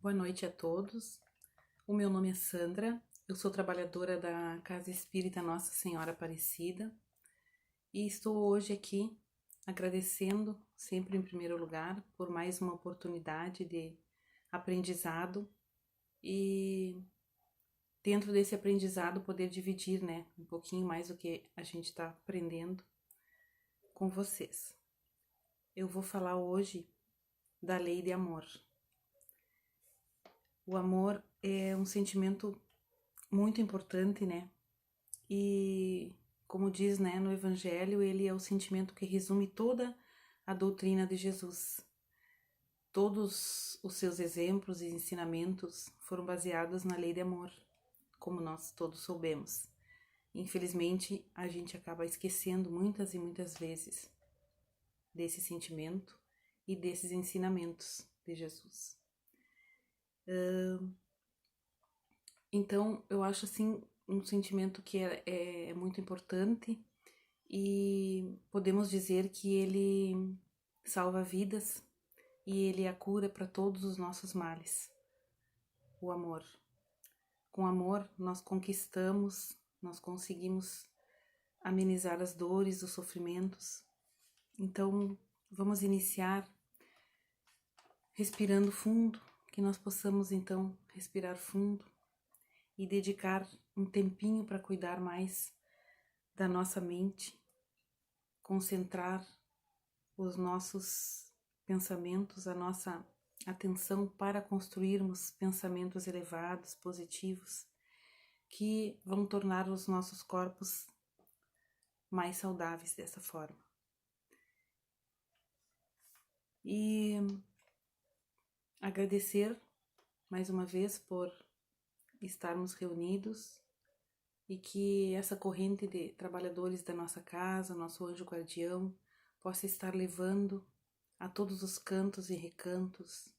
Boa noite a todos. O meu nome é Sandra, eu sou trabalhadora da Casa Espírita Nossa Senhora Aparecida e estou hoje aqui agradecendo, sempre em primeiro lugar, por mais uma oportunidade de aprendizado e dentro desse aprendizado poder dividir, um pouquinho mais do que a gente está aprendendo com vocês. Eu vou falar hoje da lei de amor. O amor é um sentimento muito importante, E como diz, no Evangelho, ele é o sentimento que resume toda a doutrina de Jesus. Todos os seus exemplos e ensinamentos foram baseados na lei de amor, como nós todos soubemos. Infelizmente, a gente acaba esquecendo muitas e muitas vezes desse sentimento e desses ensinamentos de Jesus. Então, eu acho assim um sentimento que é muito importante e podemos dizer que ele salva vidas e ele é a cura para todos os nossos males. O amor. Com amor, nós conquistamos, nós conseguimos amenizar as dores, os sofrimentos. Então, vamos iniciar respirando fundo, que nós possamos então respirar fundo e dedicar um tempinho para cuidar mais da nossa mente, concentrar os nossos pensamentos, a nossa atenção para construirmos pensamentos elevados, positivos, que vão tornar os nossos corpos mais saudáveis dessa forma. E agradecer mais uma vez por estarmos reunidos e que essa corrente de trabalhadores da nossa casa, nosso anjo guardião, possa estar levando a todos os cantos e recantos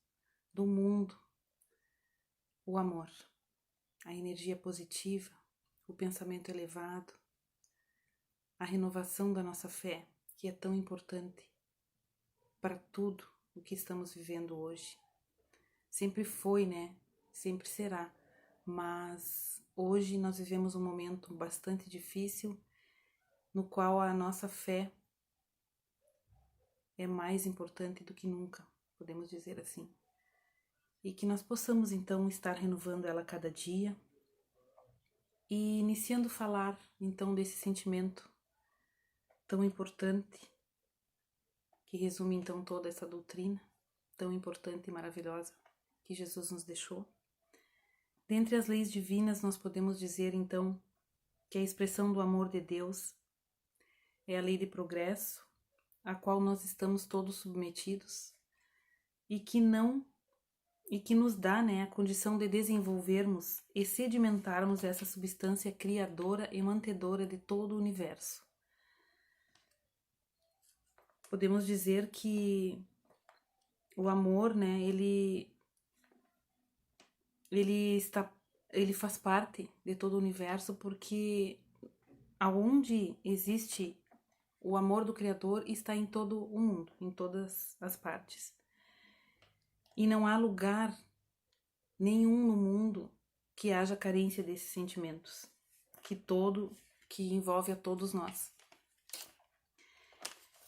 do mundo o amor, a energia positiva, o pensamento elevado, a renovação da nossa fé, que é tão importante para tudo o que estamos vivendo hoje. Sempre foi, Sempre será. Mas hoje nós vivemos um momento bastante difícil no qual a nossa fé é mais importante do que nunca, podemos dizer assim. E que nós possamos então estar renovando ela cada dia e iniciando a falar então desse sentimento tão importante que resume então toda essa doutrina tão importante e maravilhosa que Jesus nos deixou. Dentre as leis divinas, nós podemos dizer, então, que a expressão do amor de Deus é a lei de progresso, a qual nós estamos todos submetidos, e que nos dá, a condição de desenvolvermos e sedimentarmos essa substância criadora e mantedora de todo o universo. Podemos dizer que o amor, ele faz parte de todo o universo, porque aonde existe o amor do Criador está em todo o mundo, em todas as partes. E não há lugar nenhum no mundo que haja carência desses sentimentos, que envolve a todos nós.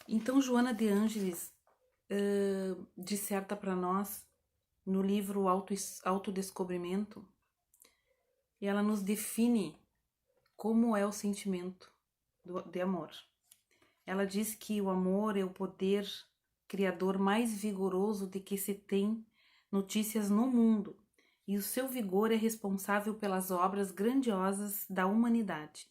Então Joana de Ângeles disserta para nós no livro Autodescobrimento, e ela nos define como é o sentimento de amor. Ela diz que o amor é o poder criador mais vigoroso de que se tem notícias no mundo, e o seu vigor é responsável pelas obras grandiosas da humanidade.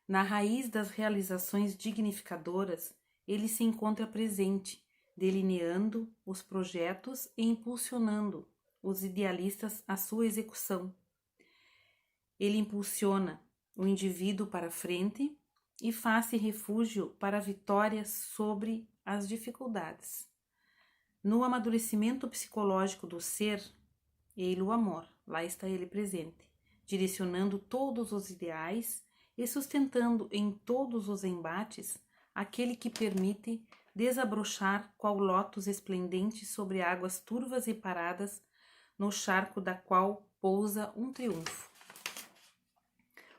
Na raiz das realizações dignificadoras, ele se encontra presente, delineando os projetos e impulsionando os idealistas à sua execução. Ele impulsiona o indivíduo para a frente e faz-se refúgio para a vitória sobre as dificuldades. No amadurecimento psicológico do ser, ele o amor, lá está ele presente, direcionando todos os ideais e sustentando em todos os embates aquele que permite desabrochar qual lótus esplendente sobre águas turvas e paradas no charco da qual pousa um triunfo.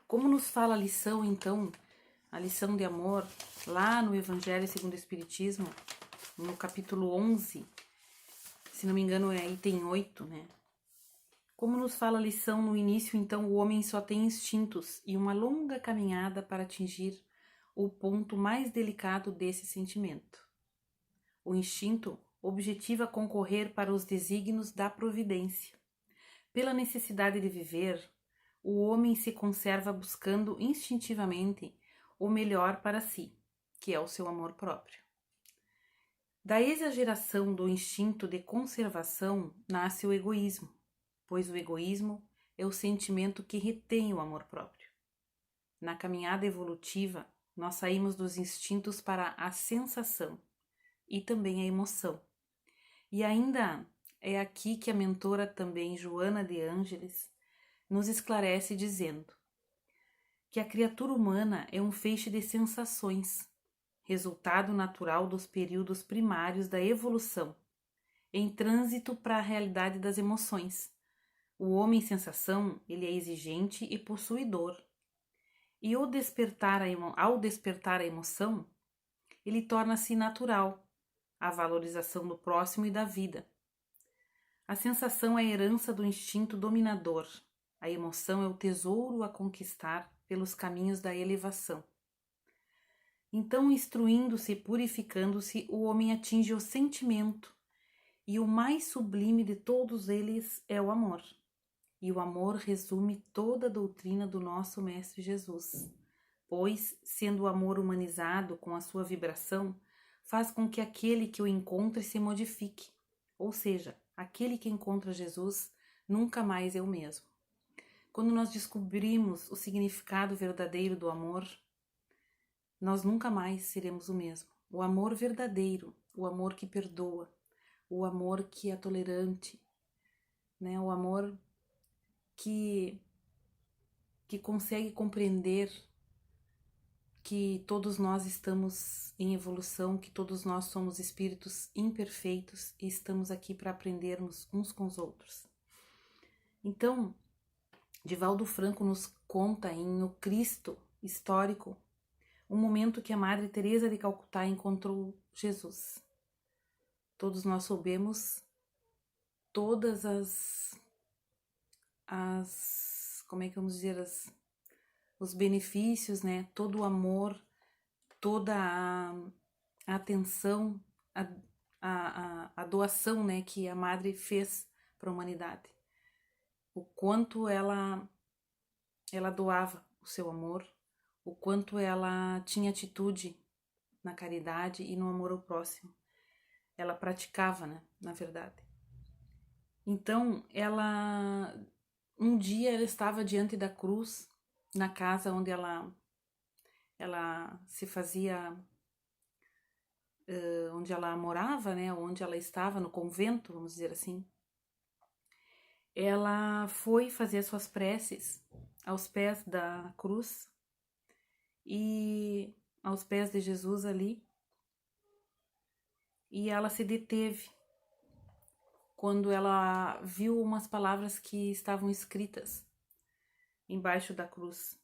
Como nos fala a lição, então, a lição de amor, lá no Evangelho segundo o Espiritismo, no capítulo 11, se não me engano é item 8, né? Como nos fala a lição no início, então, o homem só tem instintos e uma longa caminhada para atingir o ponto mais delicado desse sentimento. O instinto objetiva concorrer para os desígnios da providência. Pela necessidade de viver, o homem se conserva buscando instintivamente o melhor para si, que é o seu amor próprio. Da exageração do instinto de conservação nasce o egoísmo, pois o egoísmo é o sentimento que retém o amor próprio. Na caminhada evolutiva, nós saímos dos instintos para a sensação e também a emoção. E ainda é aqui que a mentora também, Joana de Ângeles, nos esclarece dizendo que a criatura humana é um feixe de sensações, resultado natural dos períodos primários da evolução, em trânsito para a realidade das emoções. O homem sensação, ele é exigente e possuidor. E ao despertar a emoção, ele torna-se natural a valorização do próximo e da vida. A sensação é a herança do instinto dominador. A emoção é o tesouro a conquistar pelos caminhos da elevação. Então, instruindo-se e purificando-se, o homem atinge o sentimento, e o mais sublime de todos eles é o amor. E o amor resume toda a doutrina do nosso Mestre Jesus, pois, sendo o amor humanizado com a sua vibração, faz com que aquele que o encontre se modifique, ou seja, aquele que encontra Jesus nunca mais é o mesmo. Quando nós descobrimos o significado verdadeiro do amor, nós nunca mais seremos o mesmo. O amor verdadeiro, o amor que perdoa, o amor que é tolerante, né? O amor que consegue compreender que todos nós estamos em evolução, que todos nós somos espíritos imperfeitos e estamos aqui para aprendermos uns com os outros. Então, Divaldo Franco nos conta em O Cristo Histórico um momento que a Madre Teresa de Calcutá encontrou Jesus. Todos nós soubemos todas como é que vamos dizer, os benefícios, né? Todo o amor, toda a atenção, a doação, né? Que a Madre fez para a humanidade. O quanto ela doava o seu amor, o quanto ela tinha atitude na caridade e no amor ao próximo. Ela praticava, né? Na verdade. Então, um dia ela estava diante da cruz, na casa onde ela se fazia, onde ela morava, né, onde ela estava, no convento, vamos dizer assim. Ela foi fazer suas preces aos pés da cruz e aos pés de Jesus ali, e ela se deteve quando ela viu umas palavras que estavam escritas embaixo da cruz,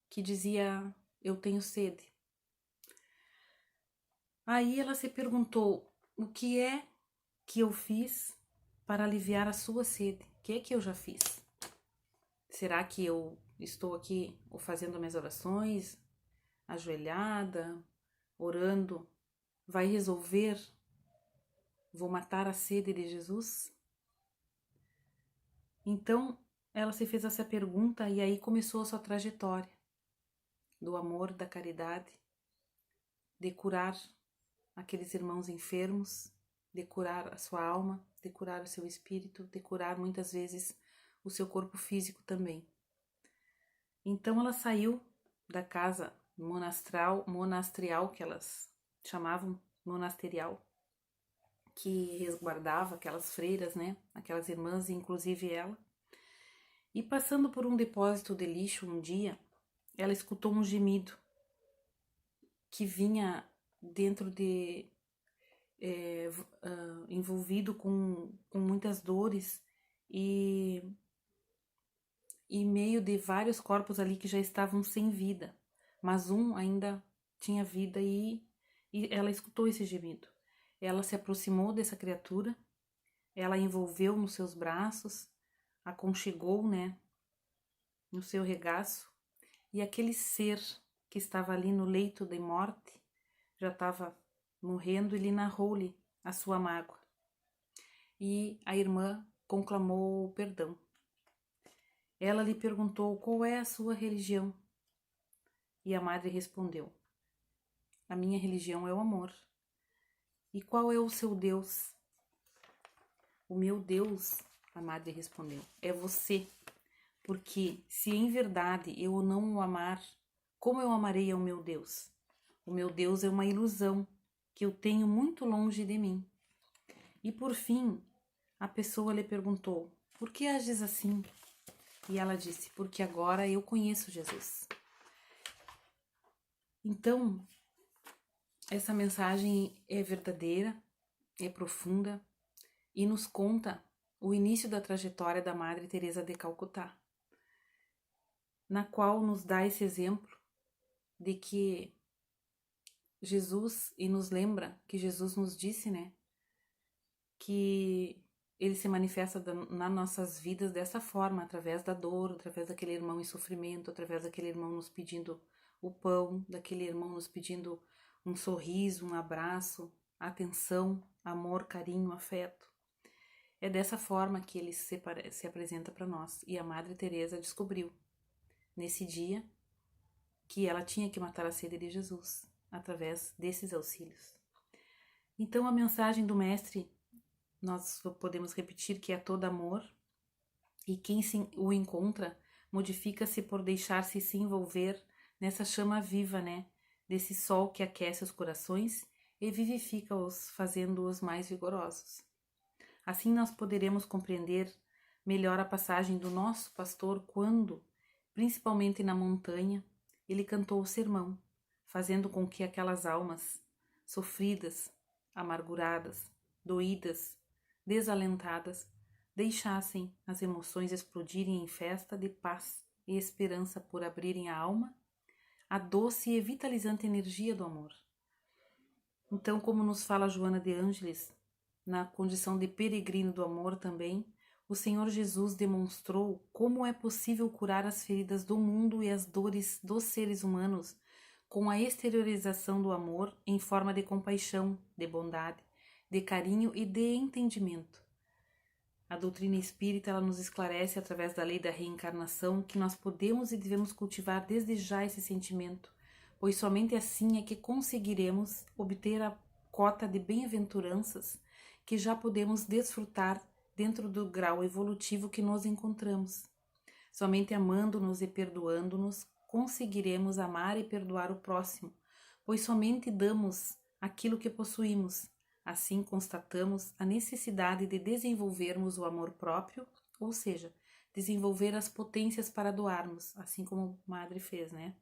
que dizia: eu tenho sede. Aí ela se perguntou: o que é que eu fiz para aliviar a sua sede? O que é que eu já fiz? Será que eu estou aqui fazendo minhas orações, ajoelhada, orando, vai resolver? Vou matar a sede de Jesus? Então ela se fez essa pergunta e aí começou a sua trajetória do amor, da caridade, de curar aqueles irmãos enfermos, de curar a sua alma, de curar o seu espírito, de curar muitas vezes o seu corpo físico também. Então ela saiu da casa monastrial, que elas chamavam monasterial, que resguardava aquelas freiras, né, aquelas irmãs, inclusive ela. E passando por um depósito de lixo um dia, ela escutou um gemido que vinha dentro envolvido com muitas dores e meio de vários corpos ali que já estavam sem vida, mas um ainda tinha vida e ela escutou esse gemido. Ela se aproximou dessa criatura, ela a envolveu nos seus braços, aconchegou, né, no seu regaço, e aquele ser que estava ali no leito de morte, já estava morrendo, e lhe narrou-lhe a sua mágoa. E a irmã conclamou perdão. Ela lhe perguntou qual é a sua religião. E a madre respondeu: a minha religião é o amor. E qual é o seu Deus? O meu Deus, a madre respondeu, é você. Porque se em verdade eu não o amar, como eu amarei ao meu Deus? O meu Deus é uma ilusão que eu tenho muito longe de mim. E por fim, a pessoa lhe perguntou: por que ages assim? E ela disse: porque agora eu conheço Jesus. Então, essa mensagem é verdadeira, é profunda e nos conta o início da trajetória da Madre Teresa de Calcutá, na qual nos dá esse exemplo de que Jesus, e nos lembra que Jesus nos disse, né, que ele se manifesta nas nossas vidas dessa forma, através da dor, através daquele irmão em sofrimento, através daquele irmão nos pedindo o pão, daquele irmão nos pedindo um sorriso, um abraço, atenção, amor, carinho, afeto. É dessa forma que ele se apresenta para nós. E a Madre Teresa descobriu, nesse dia, que ela tinha que matar a sede de Jesus, através desses auxílios. Então a mensagem do Mestre, nós podemos repetir que é todo amor, e quem o encontra modifica-se por deixar-se se envolver nessa chama viva, né, desse sol que aquece os corações e vivifica-os, fazendo-os mais vigorosos. Assim nós poderemos compreender melhor a passagem do nosso pastor quando, principalmente na montanha, ele cantou o sermão, fazendo com que aquelas almas sofridas, amarguradas, doídas, desalentadas, deixassem as emoções explodirem em festa de paz e esperança por abrirem a alma à doce e vitalizante energia do amor. Então, como nos fala Joana de Ângeles, na condição de peregrino do amor também, o Senhor Jesus demonstrou como é possível curar as feridas do mundo e as dores dos seres humanos com a exteriorização do amor em forma de compaixão, de bondade, de carinho e de entendimento. A doutrina espírita ela nos esclarece através da lei da reencarnação que nós podemos e devemos cultivar desde já esse sentimento, pois somente assim é que conseguiremos obter a cota de bem-aventuranças que já podemos desfrutar dentro do grau evolutivo que nos encontramos. Somente amando-nos e perdoando-nos conseguiremos amar e perdoar o próximo, pois somente damos aquilo que possuímos. Assim constatamos a necessidade de desenvolvermos o amor próprio, ou seja, desenvolver as potências para doarmos, assim como a Madre fez, né?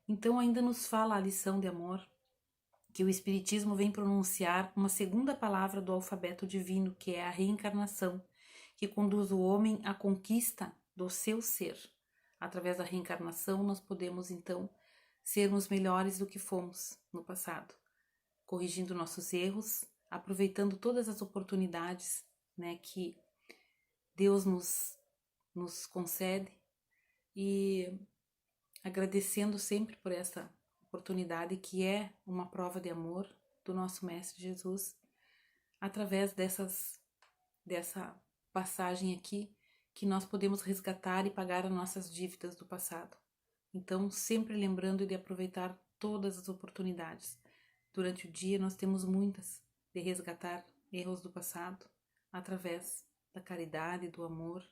Então ainda nos fala a lição de amor, que o Espiritismo vem pronunciar uma segunda palavra do alfabeto divino, que é a reencarnação, que conduz o homem à conquista do seu ser. Através da reencarnação, nós podemos, então, sermos melhores do que fomos no passado, corrigindo nossos erros, aproveitando todas as oportunidades, né, que Deus nos concede e agradecendo sempre por essa oportunidade que é uma prova de amor do nosso Mestre Jesus, através dessa passagem aqui, que nós podemos resgatar e pagar as nossas dívidas do passado. Então, sempre lembrando de aproveitar todas as oportunidades. Durante o dia, nós temos muitas de resgatar erros do passado, através da caridade, do amor,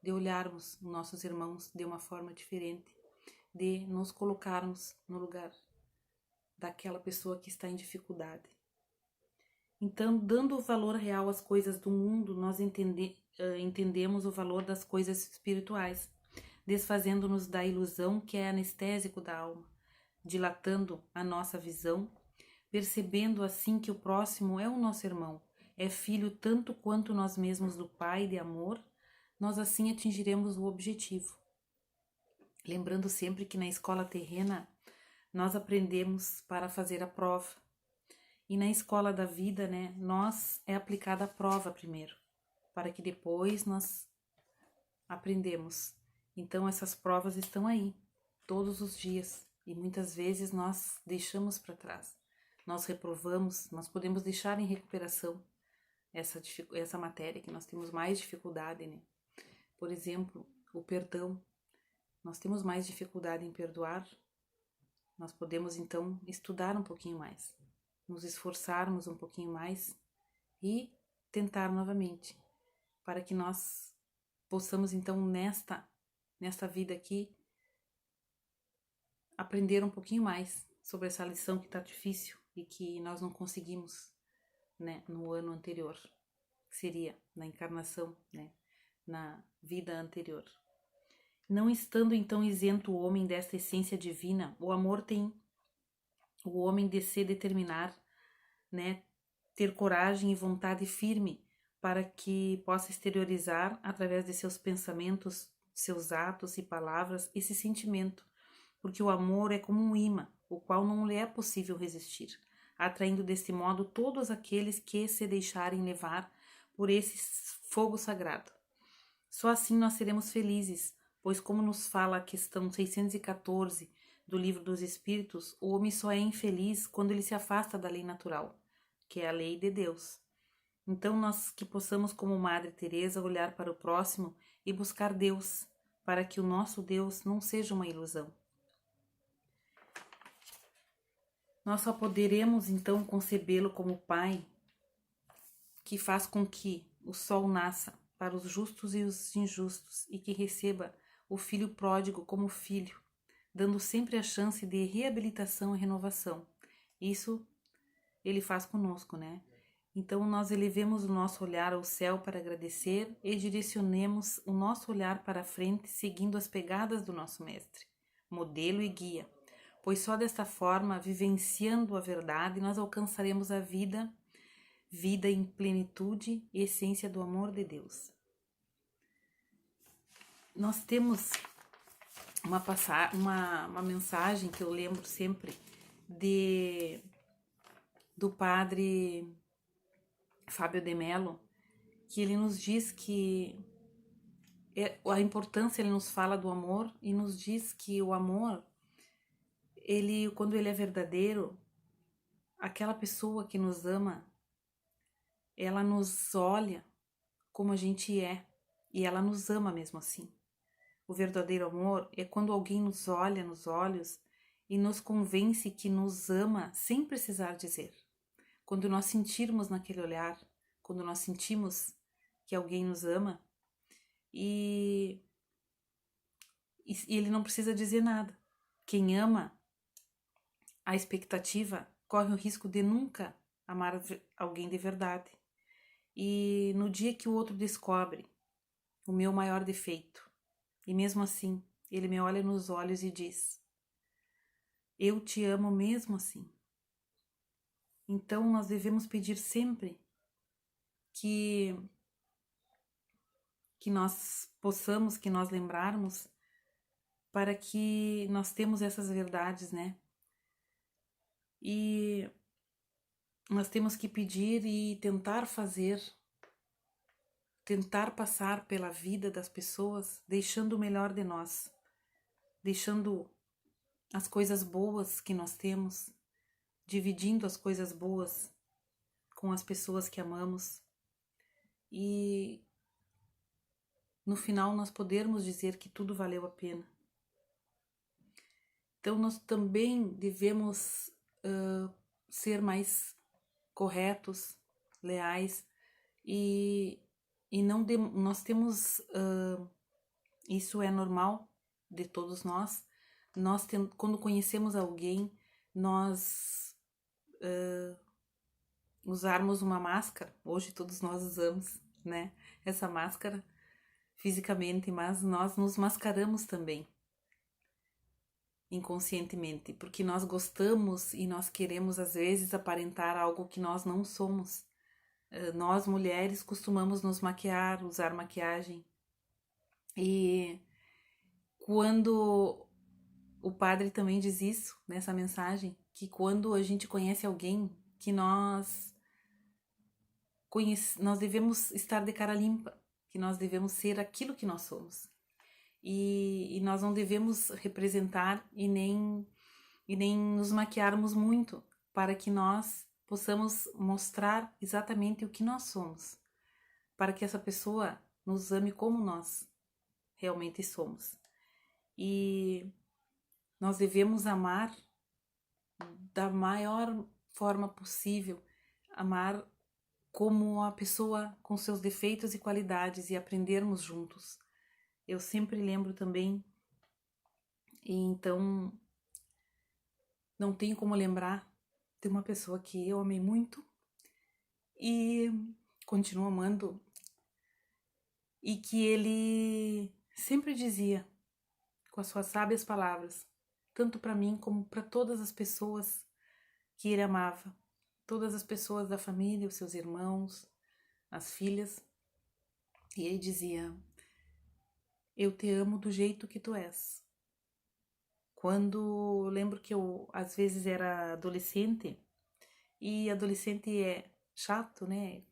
de olharmos nossos irmãos de uma forma diferente, de nos colocarmos no lugar daquela pessoa que está em dificuldade. Então, dando o valor real às coisas do mundo, nós entendemos o valor das coisas espirituais, desfazendo-nos da ilusão que é anestésico da alma, dilatando a nossa visão, percebendo assim que o próximo é o nosso irmão, é filho tanto quanto nós mesmos do Pai de amor, nós assim atingiremos o objetivo. Lembrando sempre que na escola terrena nós aprendemos para fazer a prova. E na escola da vida, né, nós é aplicada a prova primeiro, para que depois nós aprendemos. Então essas provas estão aí, todos os dias, e muitas vezes nós deixamos para trás. Nós reprovamos, nós podemos deixar em recuperação essa matéria que nós temos mais dificuldade, né? Por exemplo, o perdão. Nós temos mais dificuldade em perdoar, nós podemos então estudar um pouquinho mais, nos esforçarmos um pouquinho mais e tentar novamente, para que nós possamos então nesta vida aqui aprender um pouquinho mais sobre essa lição que está difícil e que nós não conseguimos, né, no ano anterior, que seria na encarnação, né, na vida anterior. Não estando então isento o homem desta essência divina, o amor tem o homem de se determinar, né, ter coragem e vontade firme para que possa exteriorizar através de seus pensamentos, seus atos e palavras esse sentimento, porque o amor é como um imã, o qual não lhe é possível resistir, atraindo deste modo todos aqueles que se deixarem levar por esse fogo sagrado. Só assim nós seremos felizes, pois como nos fala a questão 614 do Livro dos Espíritos, o homem só é infeliz quando ele se afasta da lei natural, que é a lei de Deus. Então nós que possamos, como Madre Teresa, olhar para o próximo e buscar Deus, para que o nosso Deus não seja uma ilusão. Nós só poderemos então concebê-lo como Pai, que faz com que o sol nasça para os justos e os injustos e que receba o filho pródigo como filho, dando sempre a chance de reabilitação e renovação. Isso ele faz conosco, né? Então nós elevemos o nosso olhar ao céu para agradecer e direcionemos o nosso olhar para a frente seguindo as pegadas do nosso mestre, modelo e guia, pois só desta forma, vivenciando a verdade, nós alcançaremos a vida em plenitude e essência do amor de Deus. Nós temos uma mensagem que eu lembro sempre do padre Fábio de Mello, que ele nos diz que a importância, ele nos fala do amor e nos diz que o amor, quando ele é verdadeiro, aquela pessoa que nos ama, ela nos olha como a gente é e ela nos ama mesmo assim. O verdadeiro amor é quando alguém nos olha nos olhos e nos convence que nos ama sem precisar dizer. Quando nós sentirmos naquele olhar, quando nós sentimos que alguém nos ama e ele não precisa dizer nada. Quem ama, a expectativa corre o risco de nunca amar alguém de verdade. E no dia que o outro descobre o meu maior defeito, e mesmo assim ele me olha nos olhos e diz: eu te amo mesmo assim. Então nós devemos pedir sempre que nós possamos, que nós lembrarmos, para que nós temos essas verdades, né? E nós temos que pedir e tentar passar pela vida das pessoas, deixando o melhor de nós, deixando as coisas boas que nós temos, dividindo as coisas boas com as pessoas que amamos e no final nós podermos dizer que tudo valeu a pena. Então nós também devemos ser mais corretos, leais e não nós temos isso é normal de todos nós. Quando conhecemos alguém, nós usarmos uma máscara. Hoje todos nós usamos, né, essa máscara fisicamente, mas nós nos mascaramos também. inconscientemente, porque nós gostamos e nós queremos às vezes aparentar algo que nós não somos. Nós mulheres costumamos nos maquiar, usar maquiagem, e quando o padre também diz isso nessa mensagem, que quando a gente conhece alguém, que nós devemos estar de cara limpa, que nós devemos ser aquilo que nós somos. E nós não devemos representar e nem nos maquiarmos muito, para que nós possamos mostrar exatamente o que nós somos, para que essa pessoa nos ame como nós realmente somos. E nós devemos amar da maior forma possível, amar como a pessoa com seus defeitos e qualidades, e aprendermos juntos. Eu sempre lembro também, e então não tenho como lembrar de uma pessoa que eu amei muito e continuo amando, e que ele sempre dizia com as suas sábias palavras, tanto para mim como para todas as pessoas que ele amava, todas as pessoas da família, os seus irmãos, as filhas, e ele dizia: eu te amo do jeito que tu és. Quando eu lembro que eu às vezes era adolescente, e adolescente é chato, né?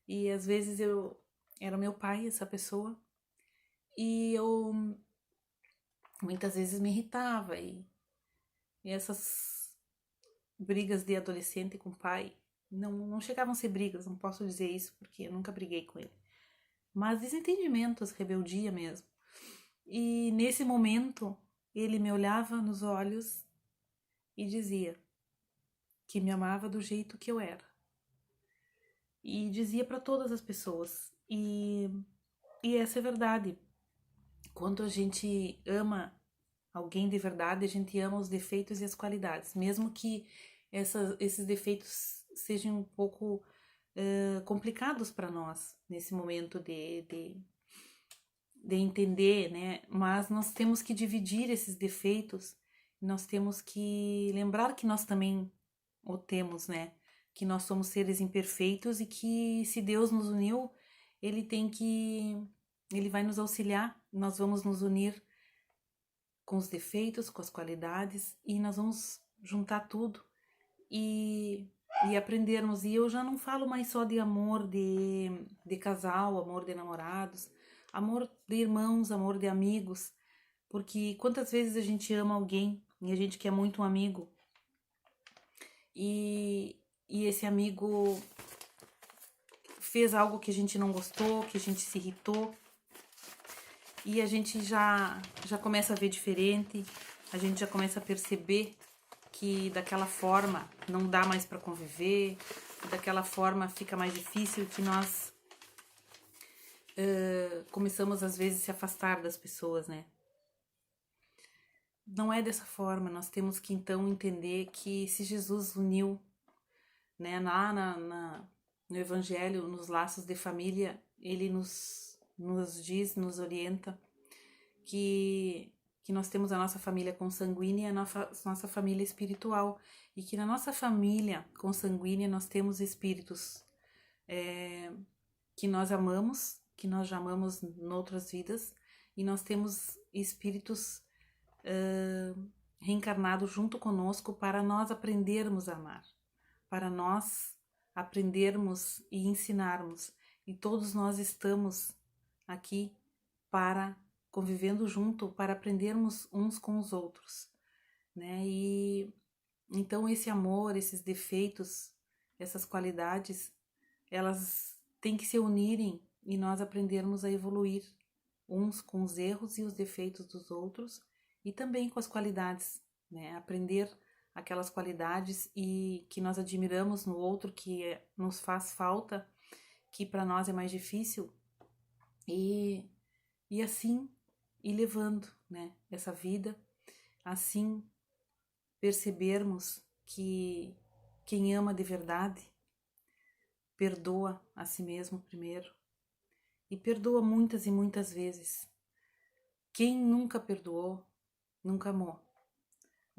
E às vezes eu era meu pai, essa pessoa, e eu muitas vezes me irritava, e essas brigas de adolescente com o pai não chegavam a ser brigas, não posso dizer isso porque eu nunca briguei com ele, mas desentendimentos, rebeldia mesmo. E nesse momento ele me olhava nos olhos e dizia que me amava do jeito que eu era, e dizia para todas as pessoas, e essa é verdade. Quando a gente ama alguém de verdade, a gente ama os defeitos e as qualidades, mesmo que esses defeitos sejam um pouco complicados para nós nesse momento de entender, né? Mas nós temos que dividir esses defeitos, nós temos que lembrar que nós também o temos, né? Que nós somos seres imperfeitos e que se Deus nos uniu, ele vai nos auxiliar, nós vamos nos unir com os defeitos, com as qualidades, e nós vamos juntar tudo e aprendermos. E eu já não falo mais só de amor de casal, amor de namorados, amor de irmãos, amor de amigos, porque quantas vezes a gente ama alguém e a gente quer muito um amigo, e esse amigo fez algo que a gente não gostou, que a gente se irritou, e a gente já começa a ver diferente, a gente já começa a perceber que daquela forma não dá mais para conviver, daquela forma fica mais difícil, que nós começamos às vezes a se afastar das pessoas, né? Não é dessa forma, nós temos que então entender que se Jesus uniu, né, no Evangelho, nos laços de família, ele nos diz, nos orienta que nós temos a nossa família consanguínea e a nossa família espiritual, e que na nossa família consanguínea nós temos espíritos que nós amamos, que nós já amamos em outras vidas, e nós temos espíritos reencarnados junto conosco para nós aprendermos a amar, para nós aprendermos e ensinarmos, e todos nós estamos aqui para convivendo junto, para aprendermos uns com os outros, né? E então esse amor, esses defeitos, essas qualidades, elas têm que se unirem e nós aprendermos a evoluir uns com os erros e os defeitos dos outros, e também com as qualidades, né? Aprender aquelas qualidades e que nós admiramos no outro, que nos faz falta, que para nós é mais difícil, e assim ir levando, né, essa vida, assim percebermos que quem ama de verdade perdoa a si mesmo primeiro, e perdoa muitas e muitas vezes. Quem nunca perdoou, nunca amou.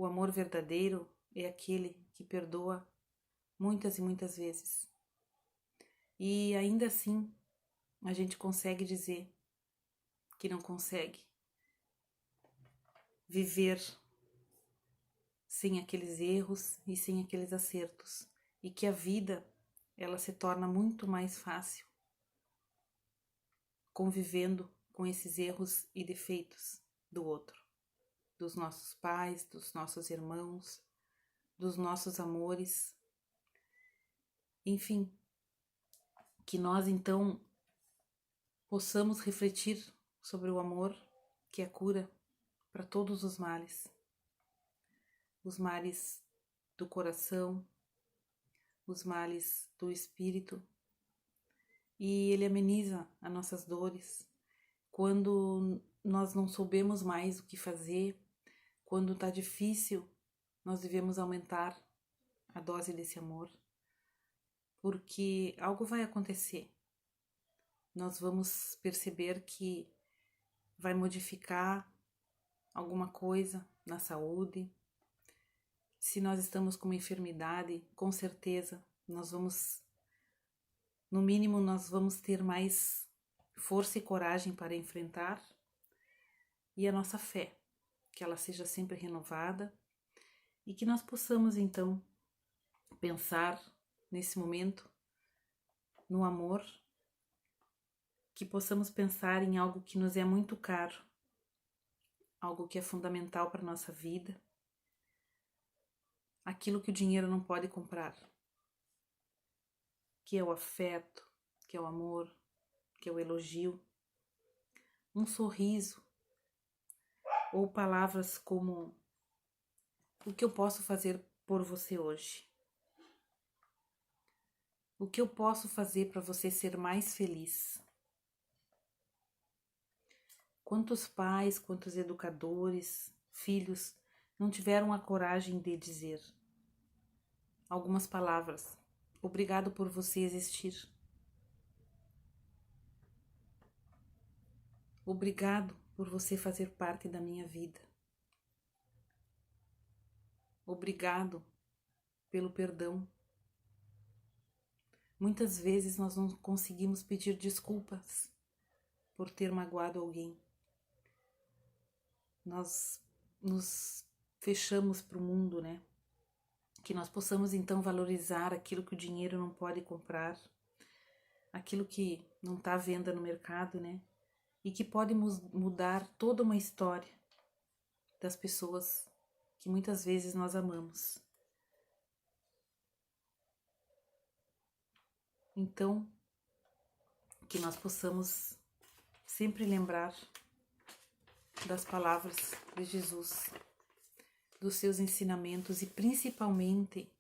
O amor verdadeiro é aquele que perdoa muitas e muitas vezes. E ainda assim, a gente consegue dizer que não consegue viver sem aqueles erros e sem aqueles acertos. E que a vida, ela se torna muito mais fácil convivendo com esses erros e defeitos do outro, dos nossos pais, dos nossos irmãos, dos nossos amores. Enfim, que nós então possamos refletir sobre o amor, que é a cura para todos os males do coração, os males do espírito, e ele ameniza as nossas dores quando nós não soubemos mais o que fazer, quando está difícil, nós devemos aumentar a dose desse amor, porque algo vai acontecer. Nós vamos perceber que vai modificar alguma coisa na saúde. Se nós estamos com uma enfermidade, com certeza no mínimo, nós vamos ter mais força e coragem para enfrentar, e a nossa fé, que ela seja sempre renovada, e que nós possamos então pensar nesse momento no amor, que possamos pensar em algo que nos é muito caro, algo que é fundamental para a nossa vida, aquilo que o dinheiro não pode comprar, que é o afeto, que é o amor, que é o elogio, um sorriso, ou palavras como: o que eu posso fazer por você hoje? O que eu posso fazer para você ser mais feliz? Quantos pais, quantos educadores, filhos não tiveram a coragem de dizer algumas palavras: obrigado por você existir. Obrigado por você fazer parte da minha vida. Obrigado pelo perdão. Muitas vezes nós não conseguimos pedir desculpas por ter magoado alguém. Nós nos fechamos para o mundo, né? Que nós possamos então valorizar aquilo que o dinheiro não pode comprar, aquilo que não está à venda no mercado, né? E que pode mudar toda uma história das pessoas que muitas vezes nós amamos. Então, que nós possamos sempre lembrar das palavras de Jesus, dos seus ensinamentos, e principalmente,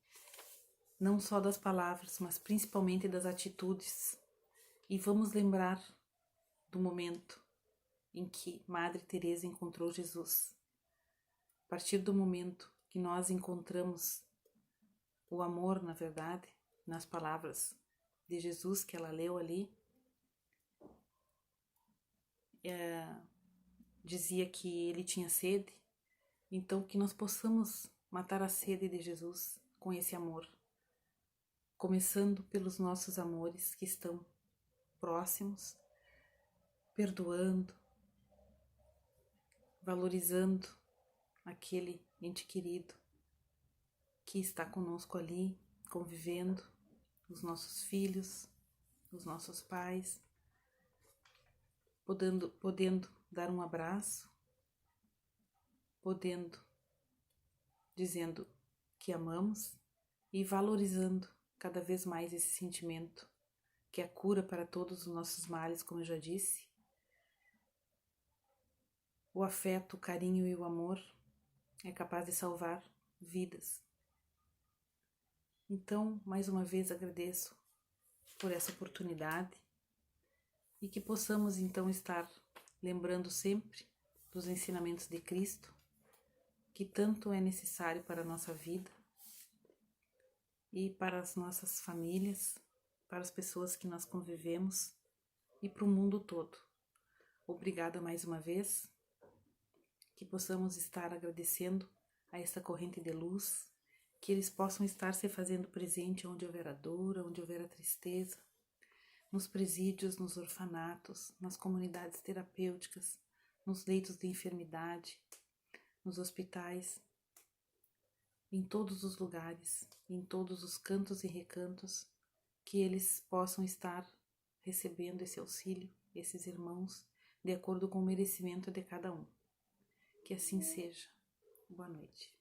não só das palavras, mas principalmente das atitudes. E vamos lembrar do momento em que Madre Teresa encontrou Jesus. A partir do momento que nós encontramos o amor, na verdade, nas palavras de Jesus que ela leu ali, dizia que ele tinha sede, então que nós possamos matar a sede de Jesus com esse amor, começando pelos nossos amores que estão próximos, perdoando, valorizando aquele ente querido que está conosco ali, convivendo, os nossos filhos, os nossos pais, podendo dar um abraço, dizendo que amamos e valorizando cada vez mais esse sentimento, que é a cura para todos os nossos males, como eu já disse. O afeto, o carinho e o amor é capaz de salvar vidas. Então, mais uma vez agradeço por essa oportunidade, e que possamos então estar lembrando sempre dos ensinamentos de Cristo, que tanto é necessário para a nossa vida e para as nossas famílias, para as pessoas que nós convivemos e para o mundo todo. Obrigada mais uma vez, que possamos estar agradecendo a esta corrente de luz, que eles possam estar se fazendo presente onde houver a dor, onde houver a tristeza, nos presídios, nos orfanatos, nas comunidades terapêuticas, nos leitos de enfermidade, nos hospitais, em todos os lugares, em todos os cantos e recantos, que eles possam estar recebendo esse auxílio, esses irmãos, de acordo com o merecimento de cada um. Que assim seja. Boa noite.